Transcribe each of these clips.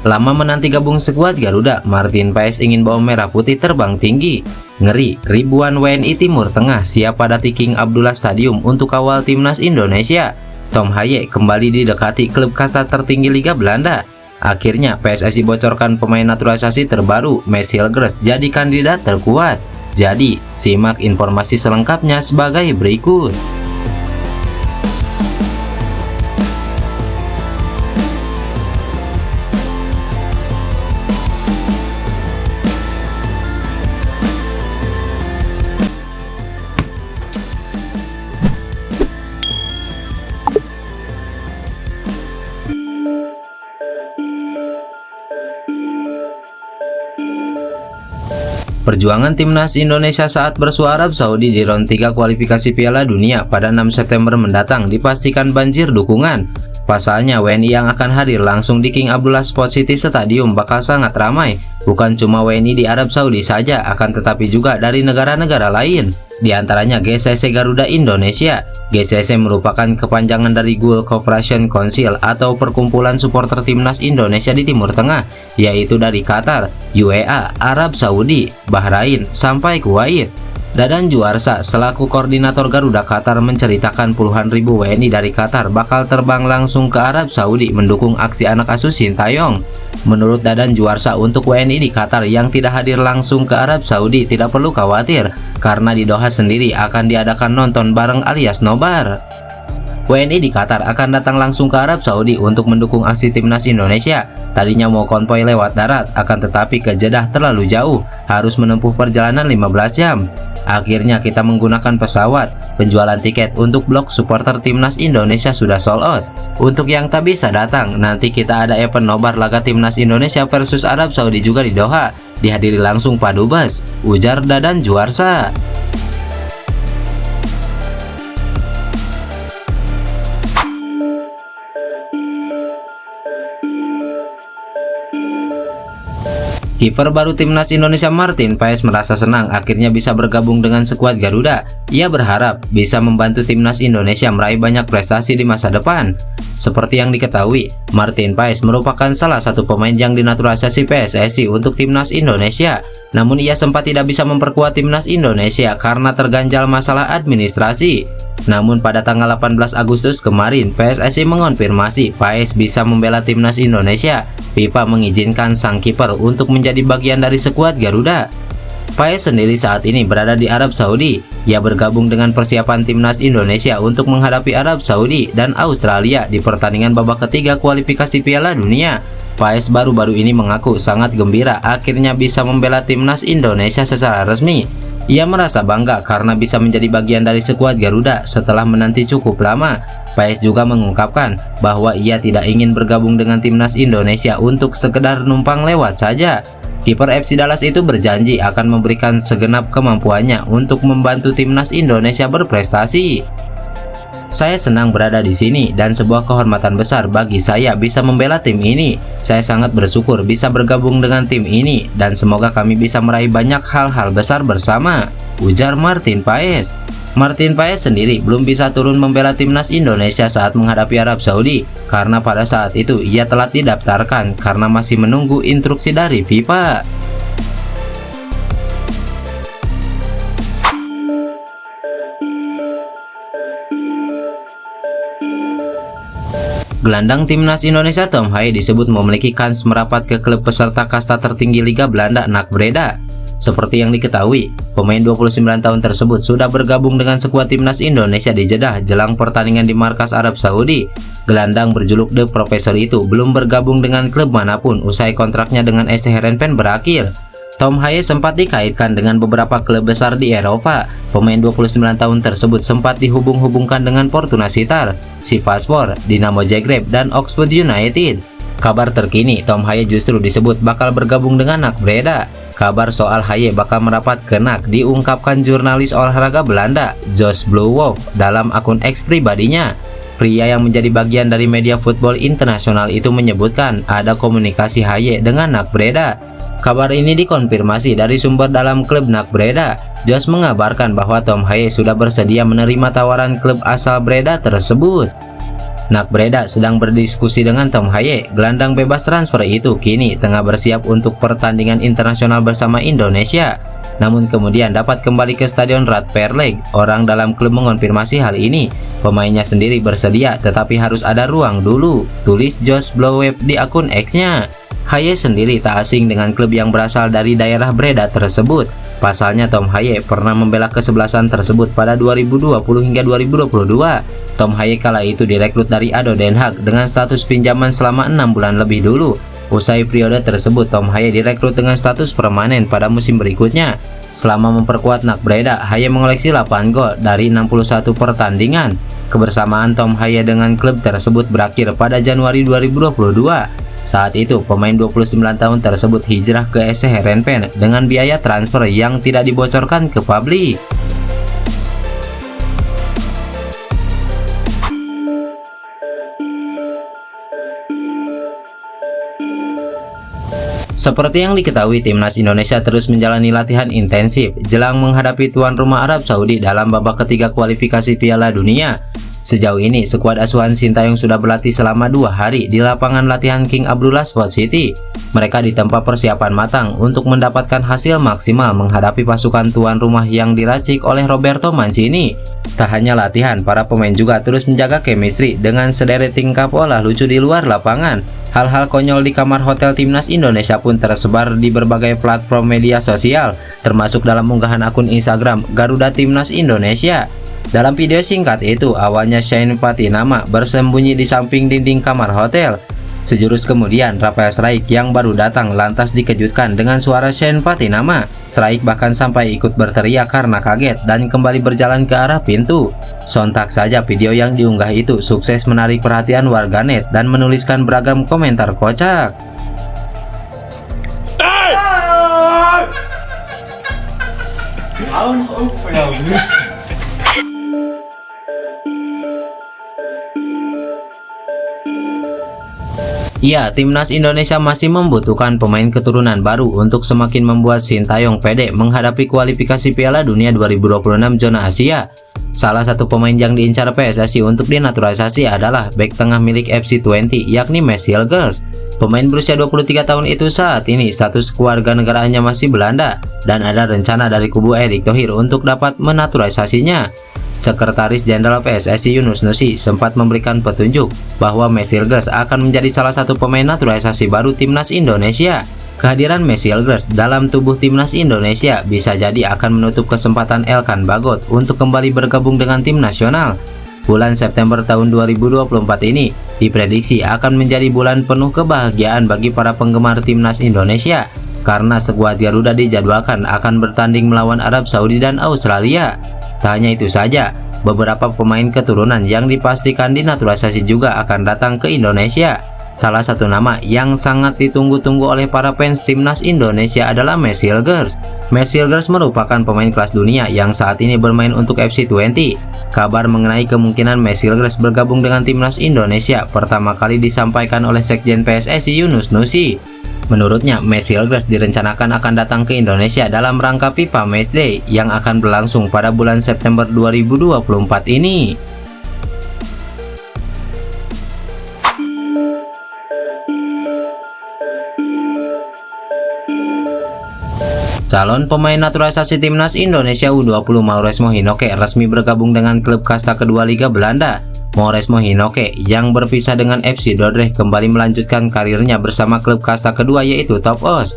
Lama menanti gabung skuad Garuda, Martin Paes ingin bawa merah putih terbang tinggi. Ngeri, ribuan WNI Timur Tengah siap padati King Abdullah Stadium untuk kawal timnas Indonesia. Tom Haye kembali didekati klub kasta tertinggi Liga Belanda. Akhirnya PSSI bocorkan pemain naturalisasi terbaru, Mads Hilgers, jadi kandidat terkuat. Jadi, simak informasi selengkapnya sebagai berikut. Perjuangan timnas Indonesia saat bersua Arab Saudi di round 3 kualifikasi Piala Dunia pada 6 September mendatang dipastikan banjir dukungan. Pasalnya WNI yang akan hadir langsung di King Abdullah Sport City Stadium bakal sangat ramai. Bukan cuma WNI di Arab Saudi saja, akan tetapi juga dari negara-negara lain. Di antaranya GCC Garuda Indonesia. GCC merupakan kepanjangan dari Gulf Cooperation Council atau Perkumpulan Supporter Timnas Indonesia di Timur Tengah, yaitu dari Qatar, UAE, Arab Saudi, Bahrain, sampai Kuwait. Dadan Juarsa selaku koordinator Garuda Qatar menceritakan puluhan ribu WNI dari Qatar bakal terbang langsung ke Arab Saudi mendukung aksi anak asuh Sintayong. Menurut Dadan Juarsa, untuk WNI di Qatar yang tidak hadir langsung ke Arab Saudi tidak perlu khawatir, karena di Doha sendiri akan diadakan nonton bareng alias nobar. WNI di Qatar akan datang langsung ke Arab Saudi untuk mendukung aksi timnas Indonesia. Tadinya mau konvoy lewat darat, akan tetapi ke Jeddah terlalu jauh, harus menempuh perjalanan 15 jam. Akhirnya kita menggunakan pesawat. Penjualan tiket untuk blok supporter timnas Indonesia sudah sold out. Untuk yang tak bisa datang, nanti kita ada event nobar laga timnas Indonesia versus Arab Saudi juga di Doha. Dihadiri langsung Pak Dubes, ujar Dadan Juarsa. Kiper baru timnas Indonesia Martin Paes merasa senang akhirnya bisa bergabung dengan skuad Garuda. Ia berharap bisa membantu timnas Indonesia meraih banyak prestasi di masa depan. Seperti yang diketahui, Martin Paes merupakan salah satu pemain yang dinaturalisasi PSSI untuk timnas Indonesia. Namun ia sempat tidak bisa memperkuat timnas Indonesia karena terganjal masalah administrasi. Namun pada tanggal 18 Agustus kemarin, PSSI mengonfirmasi Paes bisa membela timnas Indonesia. FIFA mengizinkan sang kiper untuk menjadi bagian dari skuad Garuda. Paes sendiri saat ini berada di Arab Saudi. Ia bergabung dengan persiapan timnas Indonesia untuk menghadapi Arab Saudi dan Australia di pertandingan babak ketiga kualifikasi Piala Dunia. Paes baru-baru ini mengaku sangat gembira akhirnya bisa membela timnas Indonesia secara resmi. Ia merasa bangga karena bisa menjadi bagian dari skuad Garuda setelah menanti cukup lama. Paes juga mengungkapkan bahwa ia tidak ingin bergabung dengan timnas Indonesia untuk sekedar numpang lewat saja. Kiper FC Dallas itu berjanji akan memberikan segenap kemampuannya untuk membantu timnas Indonesia berprestasi. Saya senang berada di sini dan sebuah kehormatan besar bagi saya bisa membela tim ini. Saya sangat bersyukur bisa bergabung dengan tim ini dan semoga kami bisa meraih banyak hal-hal besar bersama, ujar Martin Paes. Martin Paes sendiri belum bisa turun membela timnas Indonesia saat menghadapi Arab Saudi karena pada saat itu ia telah didaftarkan karena masih menunggu instruksi dari FIFA. Gelandang timnas Indonesia Tom Haye disebut memiliki kans merapat ke klub peserta kasta tertinggi Liga Belanda NAC Breda. Seperti yang diketahui, pemain 29 tahun tersebut sudah bergabung dengan skuad timnas Indonesia di Jeddah jelang pertandingan di markas Arab Saudi. Gelandang berjuluk The Professor itu belum bergabung dengan klub manapun usai kontraknya dengan SC Heerenveen berakhir. Tom Haye sempat dikaitkan dengan beberapa klub besar di Eropa. Pemain 29 tahun tersebut sempat dihubung-hubungkan dengan Fortuna Sittard, Sivasspor, Dinamo Zagreb, dan Oxford United. Kabar terkini, Tom Haye justru disebut bakal bergabung dengan NAC Breda. Kabar soal Haye bakal merapat ke NAC diungkapkan jurnalis olahraga Belanda, Jos Blouwolf, dalam akun X pribadinya. Pria yang menjadi bagian dari media football internasional itu menyebutkan ada komunikasi Haye dengan NAC Breda. Kabar ini dikonfirmasi dari sumber dalam klub NAC Breda. Jos mengabarkan bahwa Tom Haye sudah bersedia menerima tawaran klub asal Breda tersebut. Nak Breda sedang berdiskusi dengan Tom Haye. Gelandang bebas transfer itu kini tengah bersiap untuk pertandingan internasional bersama Indonesia. Namun kemudian dapat kembali ke Stadion Rad Perleg. Orang dalam klub mengonfirmasi hal ini. Pemainnya sendiri bersedia, tetapi harus ada ruang dulu, tulis Josh Bloweb di akun X-nya. Haye sendiri tak asing dengan klub yang berasal dari daerah Breda tersebut. Pasalnya Tom Haye pernah membela kesebelasan tersebut pada 2020 hingga 2022. Tom Haye kala itu direkrut dari ADO Den Haag dengan status pinjaman selama 6 bulan lebih dulu. Usai periode tersebut, Tom Haye direkrut dengan status permanen pada musim berikutnya. Selama memperkuat Nak Breda, Haye mengoleksi 8 gol dari 61 pertandingan. Kebersamaan Tom Haye dengan klub tersebut berakhir pada Januari 2022. Saat itu, pemain 29 tahun tersebut hijrah ke SC Heerenveen dengan biaya transfer yang tidak dibocorkan ke publik. Seperti yang diketahui, timnas Indonesia terus menjalani latihan intensif jelang menghadapi tuan rumah Arab Saudi dalam babak ketiga kualifikasi Piala Dunia. Sejauh ini, skuad asuhan Sintayong sudah berlatih selama 2 hari di lapangan latihan King Abdullah Sport City. Mereka ditempa persiapan matang untuk mendapatkan hasil maksimal menghadapi pasukan tuan rumah yang diracik oleh Roberto Mancini. Tak hanya latihan, para pemain juga terus menjaga chemistry dengan sederet tingkah pola lucu di luar lapangan. Hal-hal konyol di kamar hotel timnas Indonesia pun tersebar di berbagai platform media sosial, termasuk dalam unggahan akun Instagram Garuda Timnas Indonesia. Dalam video singkat itu, awalnya Shane Patinama bersembunyi di samping dinding kamar hotel. Sejurus kemudian, Rafael Struijk yang baru datang lantas dikejutkan dengan suara Shane Patinama. Struijk bahkan sampai ikut berteriak karena kaget dan kembali berjalan ke arah pintu. Sontak saja video yang diunggah itu sukses menarik perhatian warganet dan menuliskan beragam komentar kocak. Ya, timnas Indonesia masih membutuhkan pemain keturunan baru untuk semakin membuat Sintayong pede menghadapi kualifikasi Piala Dunia 2026 zona Asia. Salah satu pemain yang diincar PSSI untuk dinaturalisasi adalah bek tengah milik FC20, yakni Messi Hilgers. Pemain berusia 23 tahun itu saat ini status kewarganegaraannya masih Belanda dan ada rencana dari kubu Erick Thohir untuk dapat menaturalisasinya. Sekretaris Jenderal PSSI Yunus Nusi sempat memberikan petunjuk bahwa Messi Hilgers akan menjadi salah satu pemain naturalisasi baru timnas Indonesia. Kehadiran Messi Hilgers dalam tubuh timnas Indonesia bisa jadi akan menutup kesempatan Elkan Bagot untuk kembali bergabung dengan tim nasional. Bulan September tahun 2024 ini diprediksi akan menjadi bulan penuh kebahagiaan bagi para penggemar timnas Indonesia karena skuad Garuda dijadwalkan akan bertanding melawan Arab Saudi dan Australia. Tak hanya itu saja, beberapa pemain keturunan yang dipastikan dinaturalisasi juga akan datang ke Indonesia. Salah satu nama yang sangat ditunggu-tunggu oleh para fans timnas Indonesia adalah Messi Hilgers. Messi Hilgers merupakan pemain kelas dunia yang saat ini bermain untuk FC20. Kabar mengenai kemungkinan Messi Hilgers bergabung dengan timnas Indonesia pertama kali disampaikan oleh Sekjen PSSI Yunus Nusi. Menurutnya, Messi Hilgers direncanakan akan datang ke Indonesia dalam rangka FIFA Matchday yang akan berlangsung pada bulan September 2024 ini. Calon pemain naturalisasi timnas Indonesia U20 Mauresmo Hinoke resmi bergabung dengan klub kasta kedua Liga Belanda. Mauresmo Hinoke yang berpisah dengan FC Dordrecht kembali melanjutkan karirnya bersama klub kasta kedua yaitu Top Os.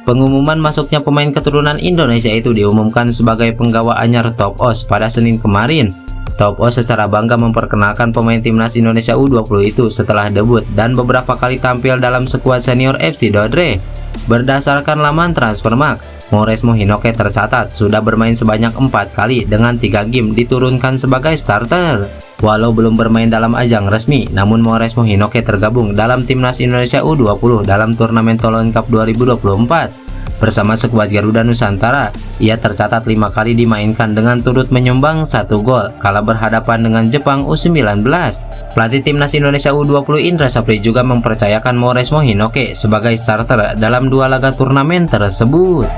Pengumuman masuknya pemain keturunan Indonesia itu diumumkan sebagai penggawa anyar Top Os pada Senin kemarin. Top Os secara bangga memperkenalkan pemain timnas Indonesia U20 itu setelah debut dan beberapa kali tampil dalam skuad senior FC Dordrecht. Berdasarkan laman Transfermarkt, Mauresmo Hinoke tercatat sudah bermain sebanyak 4 kali dengan 3 game diturunkan sebagai starter. Walau belum bermain dalam ajang resmi, namun Mauresmo Hinoke tergabung dalam timnas Indonesia U20 dalam turnamen Toulon Cup 2024. Bersama skuad Garuda Nusantara, ia tercatat 5 kali dimainkan dengan turut menyumbang 1 gol kala berhadapan dengan Jepang U19. Pelatih timnas Indonesia U20 Indra Sapri juga mempercayakan Mauresmo Hinoke sebagai starter dalam 2 laga turnamen tersebut.